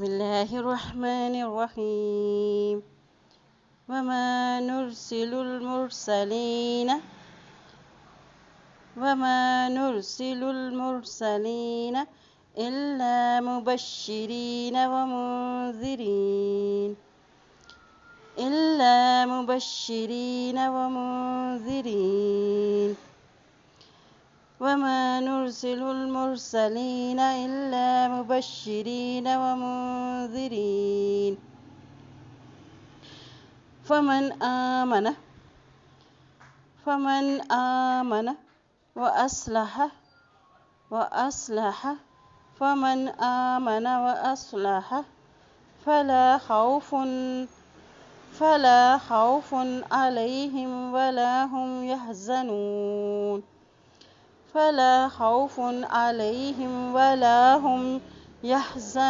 بسم الله الرحمن الرحيم وما نرسل المرسلين إلا مبشرين ومنذرين فمن آمن وأصلح فلا خوف عليهم ولا هم يحزنون